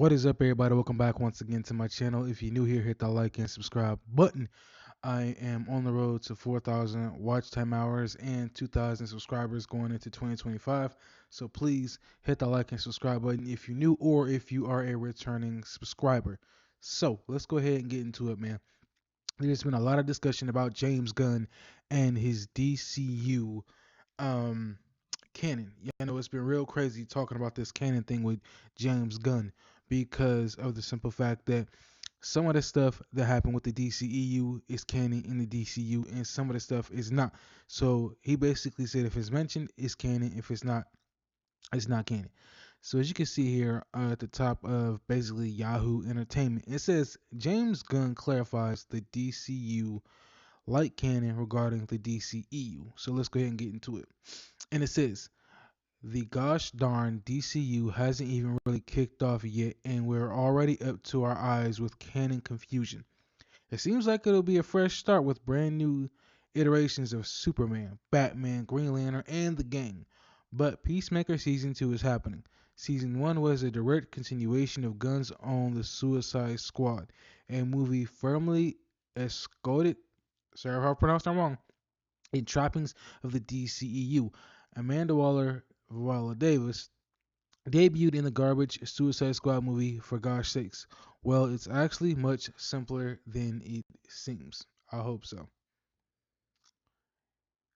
What is up, everybody? Welcome back once again to my channel. If you're new here, hit that like and subscribe button. I am on the road to 4,000 watch time hours and 2,000 subscribers going into 2025. So please hit the like and subscribe button if you're new or if you are a returning subscriber. So let's go ahead and get into it, man. There's been a lot of discussion about James Gunn and his DCU um canon. Yeah, I know it's been real crazy talking about this canon thing with James Gunn because of the simple fact that some of the stuff that happened with the DCEU is canon in the DCU and some of the stuff is not. So he basically said if it's mentioned, it's canon. If it's not canon. So as you can see here at the top of basically Yahoo Entertainment, it says James Gunn clarifies the DCU like canon regarding the DCEU. So let's go ahead and get into it. And it says the gosh darn DCU hasn't even really kicked off yet, and we're already up to our eyes with canon confusion. It seems like it'll be a fresh start with brand new iterations of Superman, Batman, Green Lantern, and the gang. But Peacemaker Season 2 is happening. Season 1 was a direct continuation of Gunn's own The Suicide Squad, a movie firmly escorted, sorry if I pronounced that wrong, in trappings of the DCEU. Amanda Waller Davis debuted in the garbage Suicide Squad movie for gosh sakes. Well, it's actually much simpler than it seems. I hope so.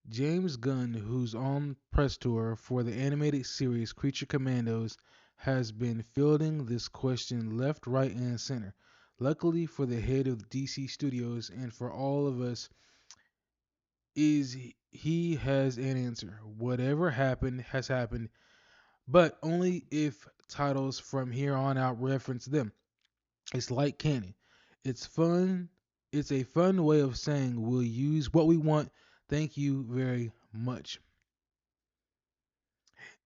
James Gunn, who's on press tour for the animated series Creature Commandos, has been fielding this question left, right, and center. Luckily for the head of DC Studios and for all of us, is he has an answer. Whatever happened has happened, but only if titles from here on out reference them. It's like canon. It's fun. It's a fun way of saying we'll use what we want. Thank you very much.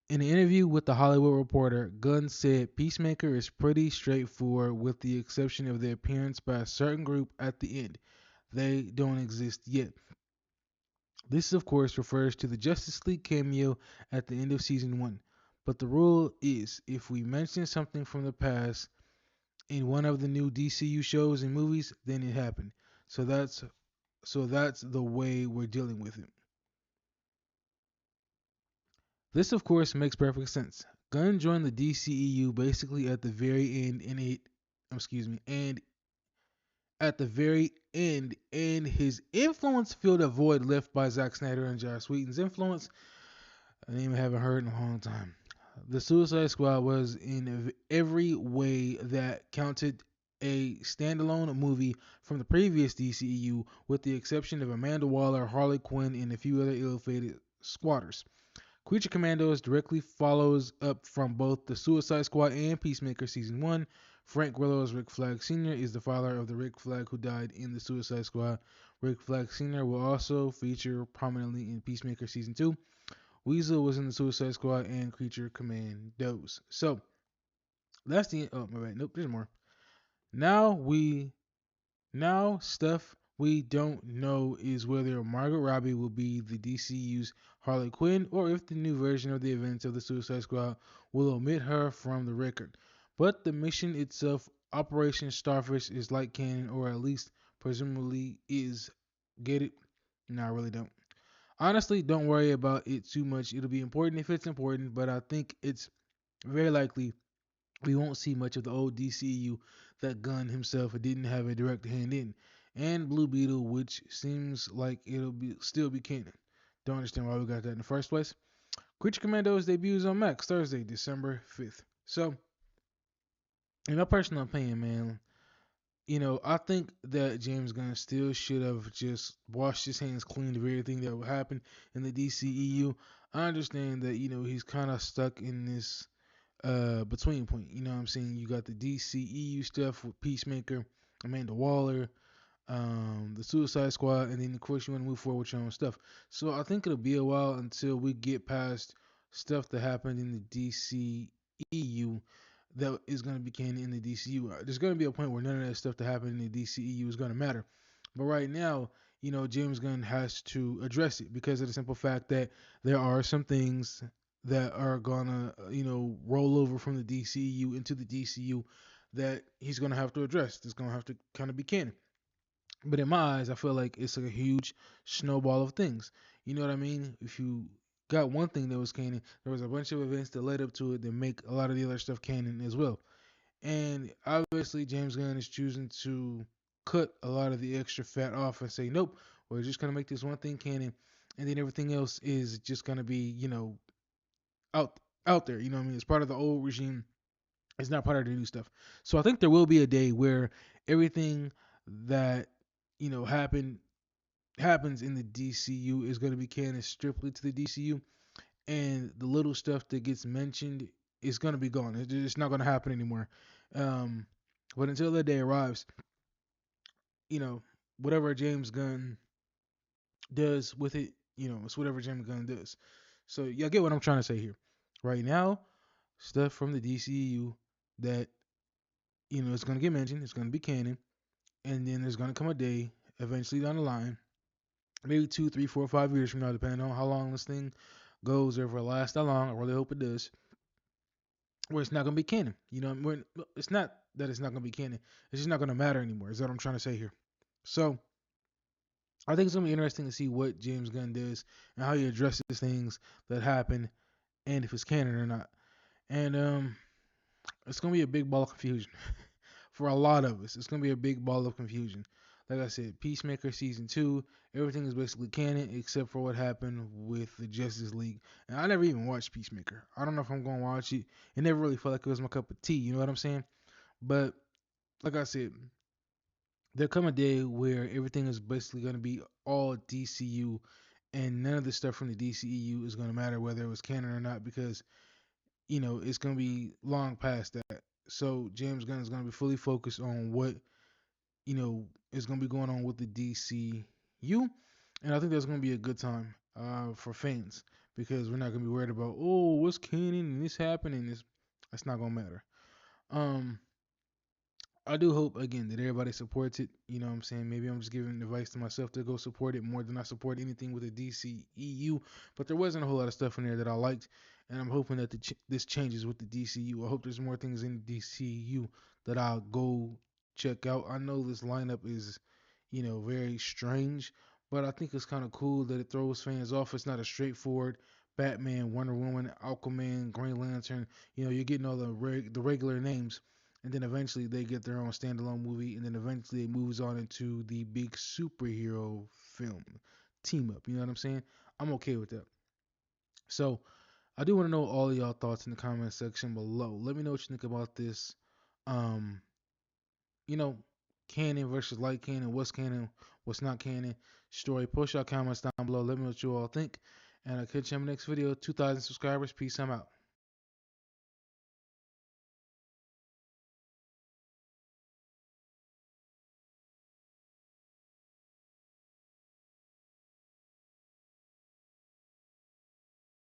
In an interview with The Hollywood Reporter, Gunn said Peacemaker is pretty straightforward with the exception of the appearance by a certain group at the end. They don't exist yet. This, of course, refers to the Justice League cameo at the end of season 1. But the rule is if we mention something from the past in one of the new DCU shows and movies, then it happened. So that's the way we're dealing with it. This of course makes perfect sense. Gunn joined the DCEU basically at the very end in it excuse me, and at the very end and his influence filled a void left by Zack Snyder and Joss Whedon's influence. A name I haven't heard in a long time. The Suicide Squad was in every way that counted a standalone movie from the previous DCEU, with the exception of Amanda Waller, Harley Quinn, and a few other ill-fated squatters. Creature Commandos directly follows up from both the Suicide Squad and Peacemaker Season 1. Frank Grillo's Rick Flag Sr. is the father of the Rick Flag who died in the Suicide Squad. Rick Flag Sr. will also feature prominently in Peacemaker Season 2. Weasel was in the Suicide Squad and Creature Commandos. So that's the my bad. Nope, there's more. Now we now stuff we don't know is whether Margot Robbie will be the DCU's Harley Quinn or if the new version of the events of the Suicide Squad will omit her from the record. But the mission itself, Operation Starfish, is like canon, or at least presumably is. Get it? No, I really don't. Honestly, don't worry about it too much. It'll be important if it's important, but I think it's very likely we won't see much of the old DCU that Gunn himself didn't have a direct hand in, and Blue Beetle, which seems like it'll be still be canon. Don't understand why we got that in the first place. Creature Commandos debuts on Max Thursday, December 5th. So, in my personal opinion, man, I think that James Gunn still should have just washed his hands clean of everything that would happen in the DCEU. I understand that, he's kind of stuck in this between point. You know what I'm saying? You got the DCEU stuff with Peacemaker, Amanda Waller, the Suicide Squad, and then of course you want to move forward with your own stuff. So I think it'll be a while until we get past stuff that happened in the DCEU that is going to be canon in the DCU. There's going to be a point where none of that stuff that happened in the DCEU is going to matter. But right now, James Gunn has to address it because of the simple fact that there are some things that are gonna roll over from the DCU into the DCU that he's gonna have to address. That's gonna have to kind of be canon. But in my eyes, I feel like it's a huge snowball of things. You know what I mean? If you got one thing that was canon, there was a bunch of events that led up to it that make a lot of the other stuff canon as well. And obviously, James Gunn is choosing to cut a lot of the extra fat off and say, nope, we're just gonna make this one thing canon, and then everything else is just gonna be, out out there. You know what I mean? It's part of the old regime. It's not part of the new stuff. So I think there will be a day where everything that happens in the DCU is going to be canon strictly to the DCU, and the little stuff that gets mentioned is going to be gone. It's not going to happen anymore. Um, but until that day arrives, you know, whatever James Gunn does with it, it's whatever James Gunn does. So y'all get what I'm trying to say here. Right now, stuff from the DCU that it's going to get mentioned, it's going to be canon, and then there's going to come a day eventually down the line, maybe 2, 3, 4, 5 years from now, depending on how long this thing goes or if it lasts that long. I really hope it does. Where it's not going to be canon. It's not that it's not going to be canon. It's just not going to matter anymore. Is what I'm trying to say here. So I think it's going to be interesting to see what James Gunn does and how he addresses things that happen and if it's canon or not. And it's going to be a big ball of confusion. For a lot of us. It's gonna be a big ball of confusion. Like I said, Peacemaker season 2, everything is basically canon except for what happened with the Justice League. And I never even watched Peacemaker. I don't know if I'm gonna watch it. It never really felt like it was my cup of tea. You know what I'm saying? But like I said, there'll come a day where everything is basically gonna be all DCU, and none of the stuff from the DCEU is gonna matter whether it was canon or not because it's gonna be long past that. So James Gunn is gonna be fully focused on what is going to be going on with the DCU. And I think that's going to be a good time for fans because we're not going to be worried about, oh, what's canon and this happened and this. That's not going to matter. Um, I do hope again that everybody supports it. You know what I'm saying? Maybe I'm just giving advice to myself to go support it more than I support anything with the DCEU. But there wasn't a whole lot of stuff in there that I liked, and I'm hoping that this changes with the DCU. I hope there's more things in the DCU that I'll go check out. I know this lineup is, very strange, but I think it's kind of cool that it throws fans off. It's not a straightforward Batman, Wonder Woman, Aquaman, Green Lantern. You're getting all the regular names, and then eventually they get their own standalone movie, and then eventually it moves on into the big superhero film team up. You know what I'm saying? I'm okay with that. So I do want to know all of y'all thoughts in the comment section below. Let me know what you think about this. Um, you know, canon versus light canon, what's canon, what's not canon story. Post your comments down below. Let me know what you all think. And I'll catch you in the next video. 2,000 subscribers. Peace. I'm out.